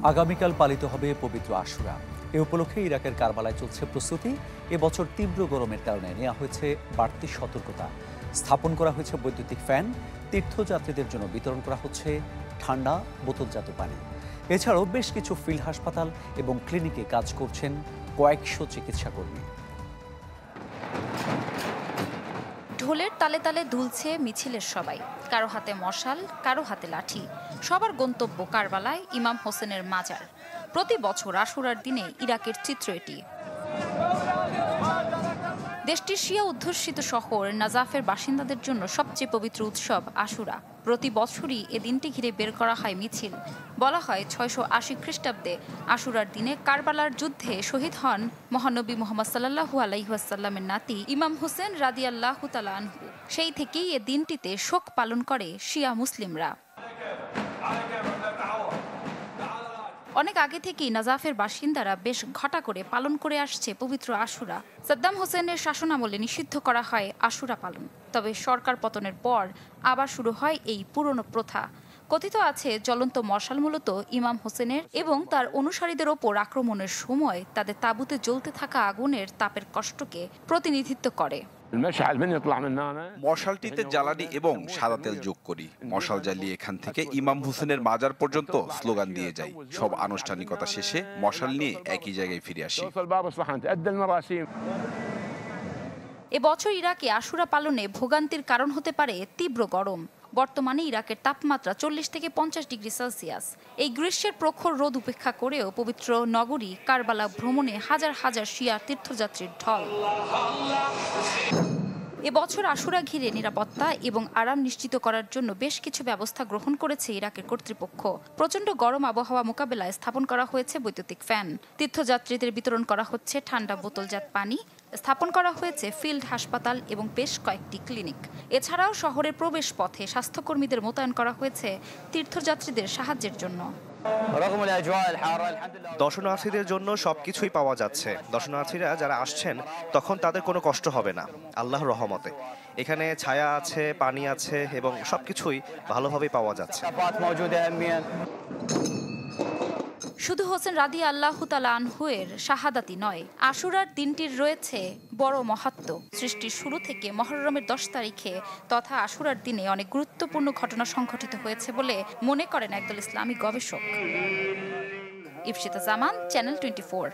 আগামীকাল পালিত হবে পবিত্র আশুরা। এ উপলক্ষে ইরাকের কারবালায় চলছে প্রস্তুতি। এবছর তীব্র গরমের কারণে নেওয়া হয়েছে বাড়তি সতর্কতা। স্থাপন করা হয়েছে বৈদ্যুতিক ফ্যান। তীর্থযাত্রীদের জন্য বিতরণ করা হচ্ছে ঠান্ডা বোতলজাত পানি। এছাড়াও বেশ কিছু ফিল্ড হাসপাতাল এবং ক্লিনিকে কাজ করছেন কয়েকশো চিকিৎসাকর্মী। ঢোলের তালে তালে দুলছে মিছিলের সবাই, কারো হাতে মশাল, কারো হাতে লাঠি। সবার গন্তব্য কারবালায় ইমাম হোসেনের মাজার। প্রতি বছর আশুরার দিনে ইরাকের চিত্র এটি। দেশটির শিয়া অধ্যুষিত শহর নাজাফের বাসিন্দাদের জন্য সবচেয়ে পবিত্র উৎসব আশুরা। প্রতি বছরই এ দিনটি ঘিরে বের করা হয় মিছিল। বলা হয় ৬৮০ খ্রিস্টাব্দে আশুরার দিনে কারবালার যুদ্ধে শহীদ হন মহানবী মুহাম্মদ সাল্লাল্লাহু আলাইহি ওয়াসাল্লামের নাতি ইমাম হোসেন রাদিয়াল্লাহু তাআলা আনহু। সেই থেকেই এ দিনটিতে শোক পালন করে শিয়া মুসলিমরা। অনেক আগে থেকেই নাজাফের বাসিন্দারা বেশ ঘটা করে পালন করে আসছে পবিত্র আশুরা। সাদ্দাম হোসেনের শাসনামলে নিষিদ্ধ করা হয় আশুরা পালন। তবে সরকার পতনের পর আবার শুরু হয় এই পুরনো প্রথা। কথিত আছে জ্বলন্ত মশাল মূলত ইমাম হোসেনের এবং তার অনুসারীদের ওপর আক্রমণের সময় তাদের তাঁবুতে জ্বলতে থাকা আগুনের তাপের কষ্টকে প্রতিনিধিত্ব করে। মশালটিতে জ্বালানি এবং সাদা তেল যোগ করি। মশাল জ্বালিয়ে এখান থেকে ইমাম হোসেনের মাজার পর্যন্ত স্লোগান দিয়ে যাই। সব আনুষ্ঠানিকতা শেষে মশাল নিয়ে একই জায়গায় ফিরে আসি। এবছর ইরাকে আশুরা পালনে ভোগান্তির কারণ হতে পারে তীব্র গরম। বর্তমানে ইরাকের তাপমাত্রা ৪০ থেকে ৫০ ডিগ্রি সেলসিয়াস। এই গ্রীষ্মের প্রখর রোদ উপেক্ষা করেও পবিত্র নগরী কারবালা ভ্রমণে হাজার হাজার শিয়া তীর্থযাত্রীর ঢল। এবছর আশুরা ঘিরে নিরাপত্তা এবং আরাম নিশ্চিত করার জন্য বেশ কিছু ব্যবস্থা গ্রহণ করেছে ইরাকের কর্তৃপক্ষ। প্রচণ্ড গরম আবহাওয়া মোকাবেলায় স্থাপন করা হয়েছে বৈদ্যুতিক ফ্যান। তীর্থযাত্রীদের বিতরণ করা হচ্ছে ঠান্ডা বোতলজাত পানি। স্থাপন করা হয়েছে ফিল্ড হাসপাতাল এবং বেশ কয়েকটি ক্লিনিক। এছাড়াও শহরের প্রবেশ পথে স্বাস্থ্যকর্মীদের মোতায়েন করা হয়েছে তীর্থযাত্রীদের সাহায্যের জন্য। দর্শনার্থীদের জন্য সবকিছুই পাওয়া যাচ্ছে। দর্শনার্থীরা যারা আসছেন তখন তাদের কোনো কষ্ট হবে না আল্লাহর রহমতে। এখানে ছায়া আছে, পানি আছে এবং সবকিছুই ভালোভাবে পাওয়া যাচ্ছে। শুধু হোসেন রাদিয়াল্লাহু তাআলা আনহুয়ের শাহাদাতই নয়, আশুরার দিনটির রয়েছে বড় মাহাত্ম্য। সৃষ্টির শুরু থেকে মুহররমের ১০ তারিখে তথা আশুরার দিনে অনেক গুরুত্বপূর্ণ ঘটনা সংঘটিত হয়েছে বলে মনে করেন একদল ইসলামী গবেষক। ইফশিতা জামান, চ্যানেল 24।